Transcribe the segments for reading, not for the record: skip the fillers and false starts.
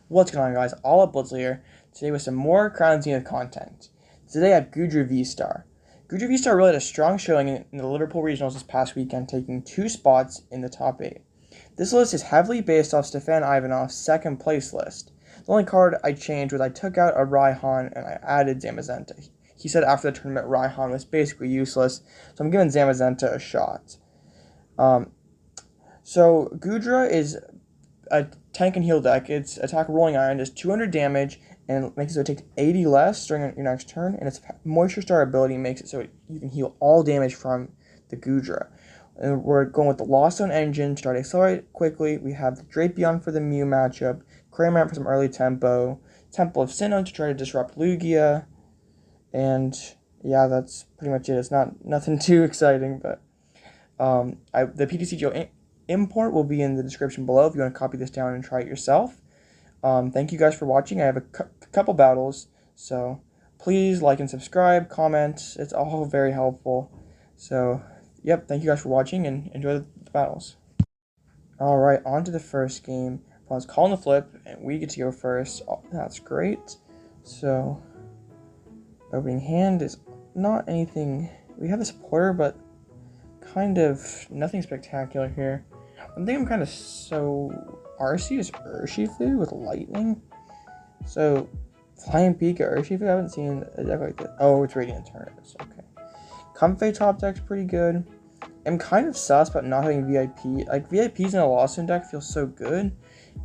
What's going on, guys? All up Blitzle here, today with some more Crown Zenith content. Today I have Goodra VSTAR. Goodra VSTAR really had a strong showing in the Liverpool Regionals this past weekend, taking 2 spots in the top 8. This list is heavily based off Stefan Ivanov's second place list. The only card I changed was I took out a Raihan and I added Zamazenta. He said after the tournament Raihan was basically useless, so I'm giving Zamazenta a shot. So Goodra is a tank and heal deck. Its attack Rolling Iron does 200 damage and makes it so it takes 80 less during your next turn, and its Moisture Star ability makes it so you can heal all damage from the Goodra. And we're going with the Lost Zone engine to try to accelerate quickly. We have the Drapion for the Mew matchup, Cramorant for some early tempo, Temple of Sinnoh to try to disrupt Lugia, and yeah, that's pretty much it. It's nothing too exciting, but the PTCGO import will be in the description below if you want to copy this down and try it yourself. Thank you guys for watching. I have a couple battles, so please like and subscribe, comment. It's all very helpful. So, yep, thank you guys for watching and enjoy the battles. Alright, on to the first game. I was calling the flip, and we get to go first. Oh, that's great. So, opening hand is not anything. We have a supporter, but kind of nothing spectacular here. One thing I'm kind of so RC is Urshifu with lightning. So Flying Peak or Urshifu, I haven't seen a deck like this. Oh, it's Radiant Turnips. Okay. Comfey top deck's pretty good. I'm kind of sus about not having VIP. Like VIPs in a Lost Zone deck feels so good,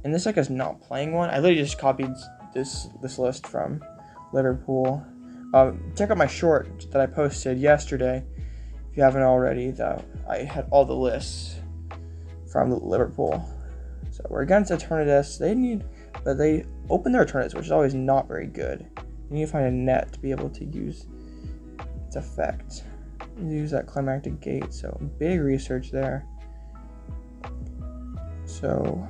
and this deck is not playing one. I literally just copied this list from Liverpool. Check out my short that I posted yesterday if you haven't already. Though I had all the lists from Liverpool. So we're against Eternatus. They open their Eternatus, which is always not very good. You need to find a net to be able to use its effect. Use that Climactic Gate, so big research there. So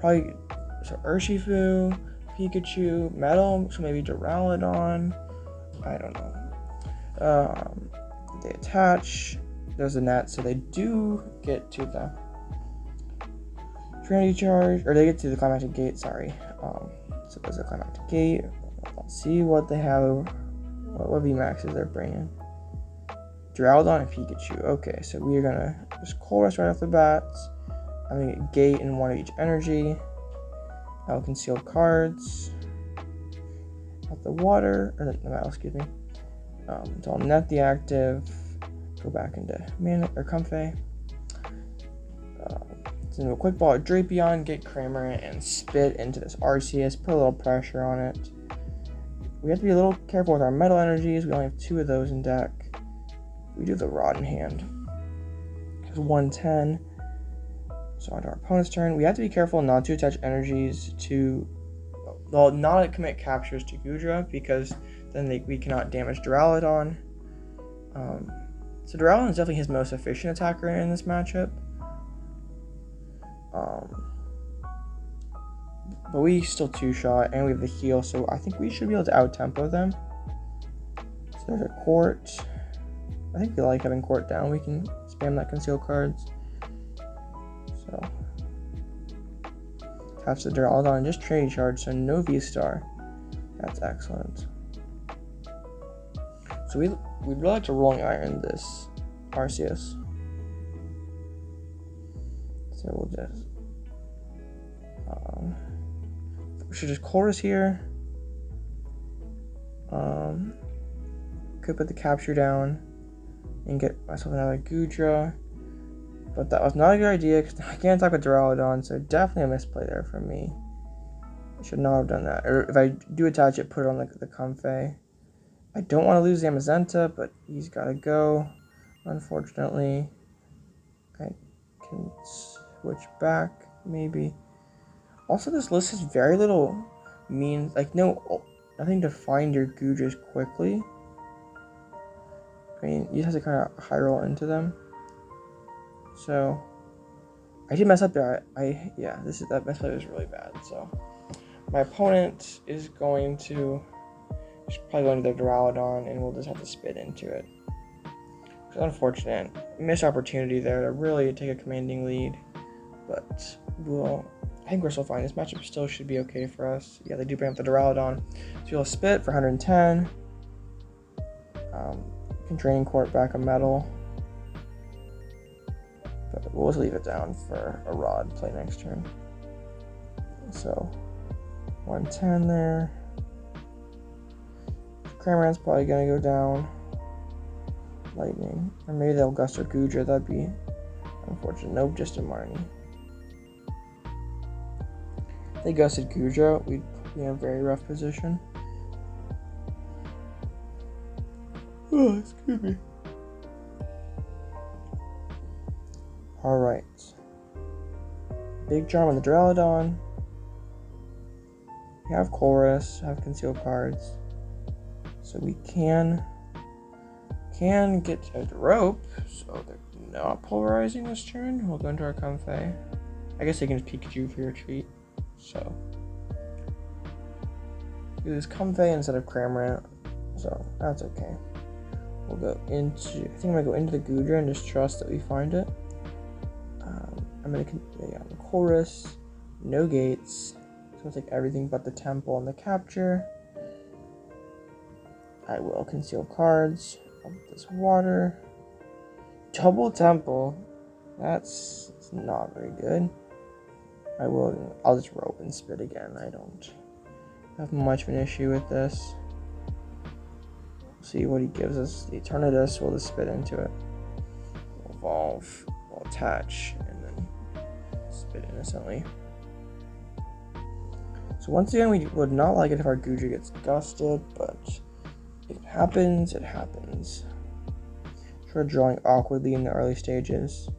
Urshifu, Pikachu, Metal, so maybe Duraludon. I don't know. They attach. There's a net, so they do get to the Trinity Charge, or they get to the Climactic Gate, sorry. So there's a Climactic Gate. Let's see what they have, what VMAXs they're bringing. Duraludon and Pikachu. Okay, so we are gonna just Colress right off the bat. I'm gonna get Gate and one of each energy. I'll conceal cards. Out the water, or the metal, excuse me. So I'll net the active, go back into Mana or Comfey. Do a quick ball at Drapion, get Cramorant, and spit into this RCS, put a little pressure on it. We have to be a little careful with our metal energies. We only have 2 of those in deck. We do the Rod in hand. It's 110. So onto our opponent's turn. We have to be careful not to attach energies to, well, not commit captures to Goodra, because then we cannot damage Duraludon. So Duraludon is definitely his most efficient attacker in this matchup. But we still 2-shot, and we have the heal, so I think we should be able to out-tempo them. So there's a Court. I think we like having Court down. We can spam that conceal cards. So attach the Duraludon and just Trinity Charge, so no V-Star. That's excellent. So we'd really like to Rolling Iron this RCS. So we'll just we should just Colress here. Could put the capture down and get myself another Goodra, but that was not a good idea because I can't attack with Duraludon, so definitely a misplay there from me. I should not have done that. Or if I do attach it, put it on the Comfey. I don't want to lose Zamazenta, but he's got to go. Unfortunately, I can switch back maybe. Also, this list has very little nothing to find your Goodras quickly. I mean, you just have to kind of high roll into them. So I did mess up there. That mess play was really bad. So my opponent is going to probably go into the Duraludon, and we'll just have to spit into it. It's unfortunate. Missed opportunity there to really take a commanding lead, but we'll I think we're still fine. This matchup still should be okay for us. Yeah, they do bring up the Duraludon. So you'll spit for 110. Can Draining Court back a Metal. But we'll just leave it down for a Rod play next turn. So 110 there. Cramorant's probably gonna go down. Lightning. Or maybe they'll Gust or Goodra, that'd be unfortunate. Nope, just a Marnie. If they Gusted Goodra, we'd be in a very rough position. Oh, excuse me. Alright. Big Charm on the Duraludon. We have Colress, have Concealed Cards. So we can get a Rope, so they're not polarizing this turn. We'll go into our Comfey. I guess they can just Pikachu for your treat. So do this Comfey instead of Cramorant, so that's okay. We'll go into, I think I'm gonna go into the Goodra and just trust that we find it. I'm gonna the Colress, no gates, so I'll take everything but the Temple and the Capture. I will Conceal Cards. This Water. Double Temple. That's not very good. I'll just Rope and Spit again. I don't have much of an issue with this. See what he gives us. The Eternatus, we'll just Spit into it. We'll Evolve, we'll Attach, and then Spit innocently. So once again, we would not like it if our Goodra gets Gusted, but if it happens, it happens. We're drawing awkwardly in the early stages.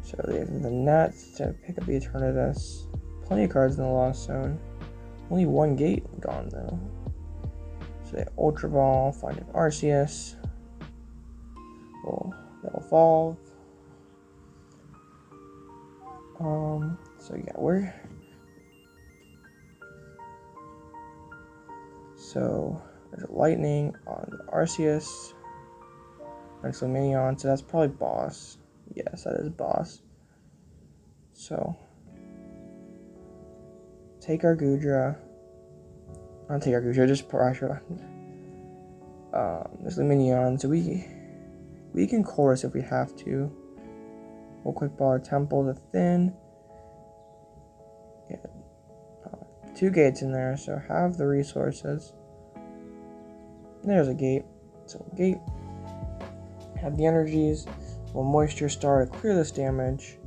So they have the Nets to pick up the Eternatus. Plenty of cards in the Lost Zone. Only one gate gone though. So they Ultra Ball, find an Arceus. They'll Evolve. So yeah, so there's a Lightning on the Arceus. Next Lumineon, so that's probably Boss. Yes, that is Boss. So take our Goodra. Not take our Goodra, just pressure. There's Lumineon, so we can Chorus if we have to. We'll Quick Ball our Temple to Thin. Yeah, 2 gates in there, so have the resources. There's a gate. So gate. Have the energies. We'll Moisture Star to clear this damage.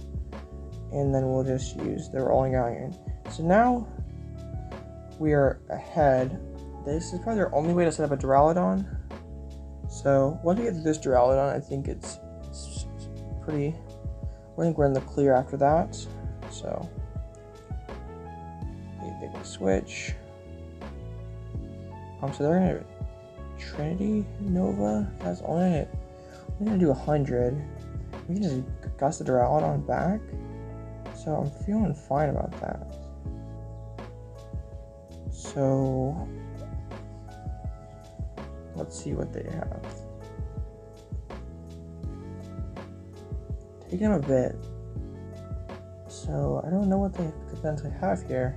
And then we'll just use the Rolling Iron. So now we are ahead. This is probably their only way to set up a Duraludon. So once we get through this Duraludon, I think it's pretty. I think we're in the clear after that. So they can switch. So they're gonna Trinity Nova. That's only gonna do 100. We can just Gust the Duraludon back. So I'm feeling fine about that. So let's see what they have. Taking a bit. So I don't know what they could potentially have here.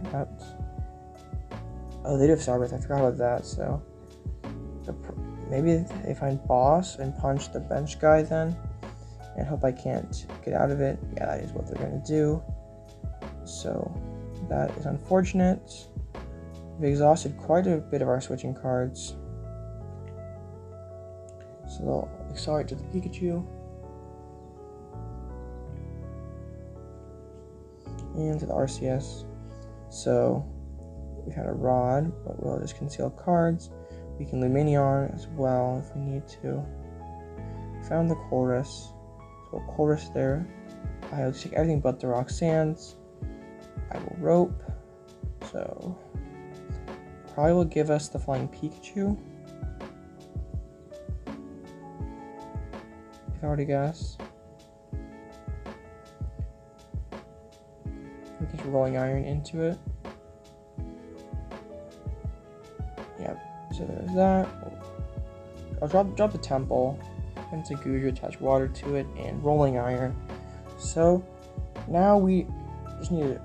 Oh, they do have Starbreath. I forgot about that. So maybe they find Boss and punch the bench guy then, and hope I can't get out of it. Yeah, that is what they're gonna do. So that is unfortunate. We've exhausted quite a bit of our switching cards. So they'll accelerate to the Pikachu. And to the Arceus. So we had a Rod, but we'll just conceal cards. We can Lumineon as well if we need to. Found the Colress. So Colress there. I'll take everything but the Roxannes. I will Rope. So probably will give us the Flying Pikachu. If I were to guess. We can just Rolling Iron into it. Yep. So there's that. I'll drop the Temple into Goodra, attach Water to it, and Rolling Iron. So now we just need to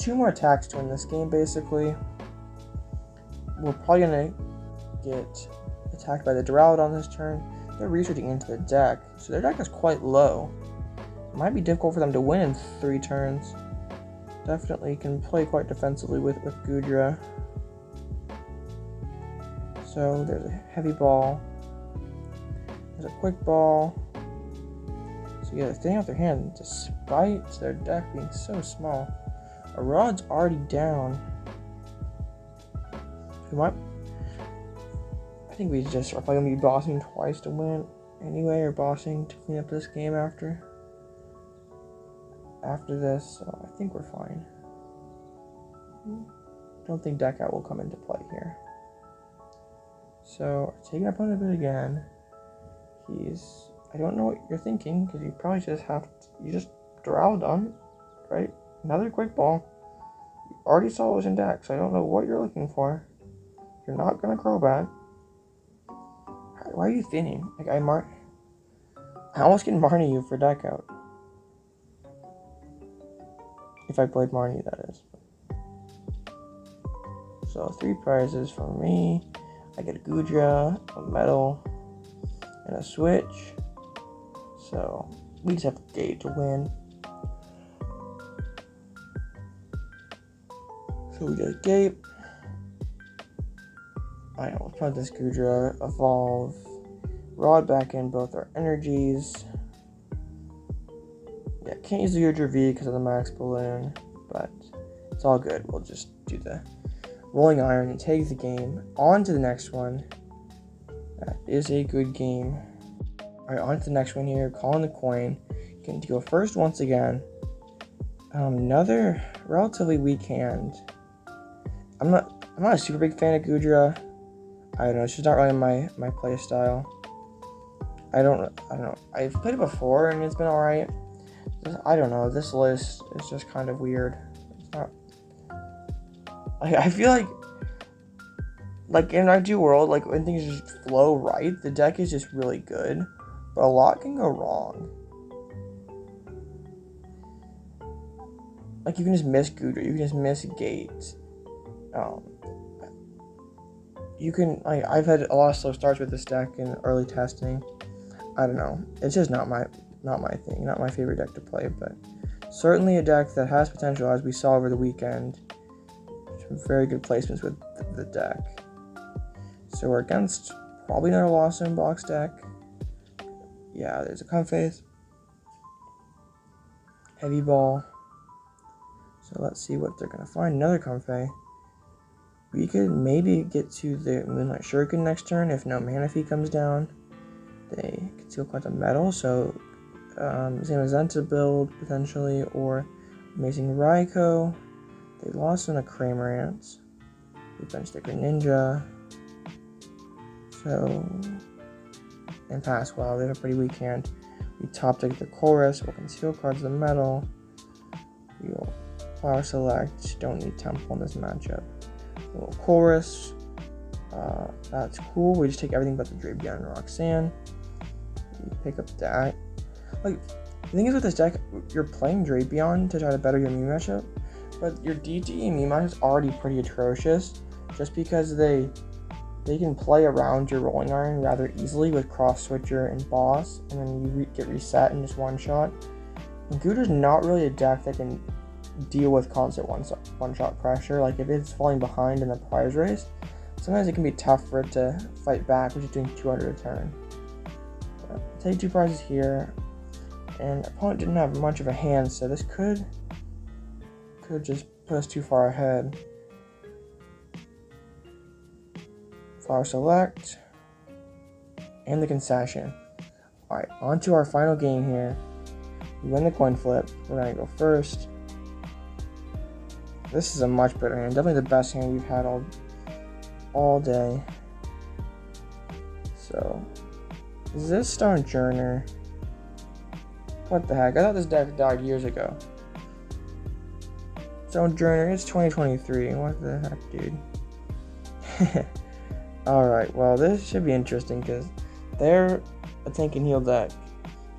2 more attacks to win this game, basically. We're probably going to get attacked by the Duraludon this turn. They're researching into the deck, so their deck is quite low. It might be difficult for them to win in 3 turns. Definitely can play quite defensively with Goodra. So there's a heavy ball. There's a quick ball. So yeah, they're staying off their hand despite their deck being so small. A Rod's already down. I think we just are probably going to be bossing twice to win anyway, or bossing to clean up this game after this, so I think we're fine. Don't think deck out will come into play here. So, taking up on a bit again. I don't know what you're thinking, because you probably just Duraludon, right? Another quick ball. You already saw it was in deck, so I don't know what you're looking for. You're not going to Crobat. Why are you thinning? Like, I almost get Marnie you for deck out. If I played Marnie, that is. So 3 prizes for me. I get a Goodra, a Metal, and a Switch. So we just have to gate to win. So we just gate. Alright, let's put this Goodra, evolve, Rod back in both our energies. Yeah, can't use the Goodra V because of the max balloon, but it's all good. We'll just do the rolling iron and take the game. On to the next one. That is a good game. Alright, on to the next one here. Calling the coin. Getting to go first once again. Another relatively weak hand. I'm not a super big fan of Goodra. I don't know, it's just not really my play style. I don't know. I've played it before and it's been alright. I don't know, this list is just kind of weird. It's not... I feel like in an ideal world, like when things just flow right, the deck is just really good. But a lot can go wrong. Like you can just miss Goodra, you can just miss Gate. I've had a lot of slow starts with this deck in early testing. I don't know. It's just not my thing, not my favorite deck to play, but certainly a deck that has potential, as we saw over the weekend. Some very good placements with the deck. So we're against probably another loss in box deck. Yeah, there's a Comfey. Heavy ball. So let's see what they're gonna find. Another Comfey. We could maybe get to the Moonlight Shuriken next turn if no Manaphy comes down. They could steal quite a metal, so Zamazenta build potentially, or Amazing Raikou. They lost on a Cramorant. We benched the Greninja. So, and pass well. They have a pretty weak hand. We top deck the Colress. We'll conceal cards of the metal. We'll power select. Don't need Temple in this matchup. Little Colress, that's cool. We just take everything but the Drapion and Roxanne. You pick up that. Like, the thing is with this deck, you're playing Drapion to try to better your Mii matchup, but your DTE Mii matchup is already pretty atrocious, just because they can play around your Rolling Iron rather easily with Cross Switcher and Boss, and then you get reset in just one shot. And Goodra's not really a deck that can deal with constant one-shot pressure. Like if it's falling behind in the prize race, sometimes it can be tough for it to fight back, which is doing 200 a turn. Take 2 prizes here, and opponent didn't have much of a hand, so this could just put us too far ahead. Flower select, and the concession. Alright, on to our final game here. We win the coin flip. We're gonna go first. This is a much better hand. Definitely the best hand we've had all day. So, is this Sojourner? What the heck? I thought this deck died years ago. Sojourner, it's 2023. What the heck, dude? Alright, well, this should be interesting because they're a tank and heal deck.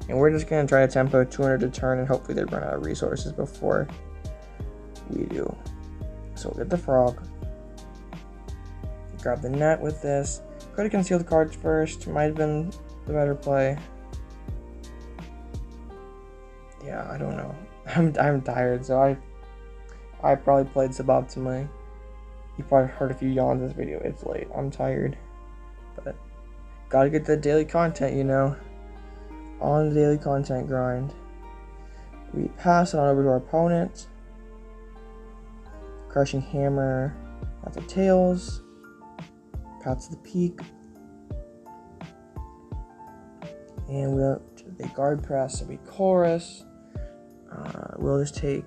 And we're just going to try to tempo 200 a turn and hopefully they run out of resources before we do. So we'll get the frog. Grab the net with this. Could have concealed the cards first. Might have been the better play. Yeah, I don't know. I'm tired, so I probably played suboptimally. You probably heard a few yawns in this video. It's late. I'm tired. But gotta get the daily content, you know. On the daily content grind. We pass it on over to our opponent. Crushing Hammer. That's the tails. Paths to the Peak. And they guard press, so we Colress. We'll just take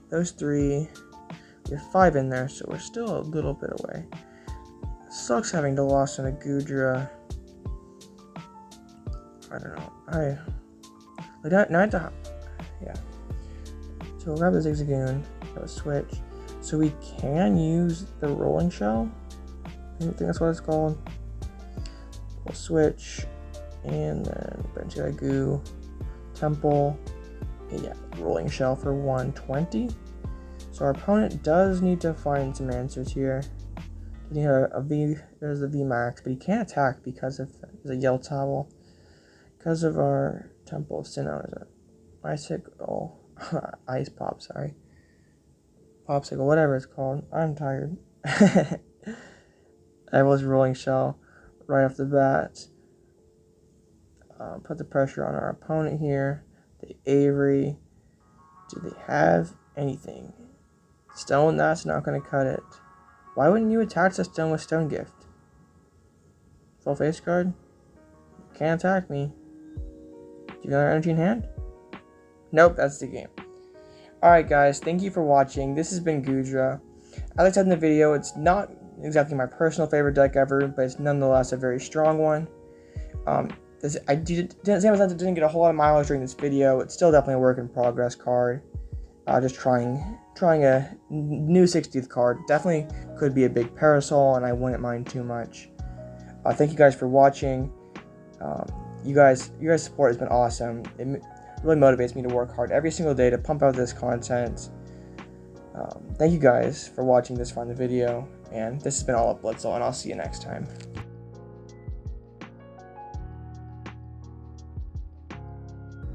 those 3. We have 5 in there, so we're still a little bit away. Sucks having to loss on a Goodra. I don't know. Yeah. So we'll grab the Zigzagoon, grab a Switch. So we can use the Rolling Shell. I think that's what it's called. We'll switch, and then eventually Goo, Temple, and yeah, Rolling Shell for 120. So our opponent does need to find some answers here. Getting there's the V Max, but he can't attack because of the Yell Towel. Because of our Temple of Sinnoh, is it Icicle? Ice Pop, sorry. Popsicle, whatever it's called. I'm tired. I was Rolling Shell right off the bat. Put the pressure on our opponent here. The Avery. Do they have anything? Stone, that's not going to cut it. Why wouldn't you attach the stone with Stone Gift? Full face card? You can't attack me. Do you got our energy in hand? Nope, that's the game. Alright guys, thank you for watching. This has been Goodra. As I said in the video, it's not exactly my personal favorite deck ever, but it's nonetheless a very strong one. Zamazenta didn't get a whole lot of mileage during this video. It's still definitely a work in progress card. Just trying a new 60th card. Definitely could be a big parasol, and I wouldn't mind too much. Thank you guys for watching. You guys' support has been awesome. It really motivates me to work hard every single day to pump out this content. Thank you guys for watching this far in the video, and this has been All Up Blitzel, and I'll see you next time.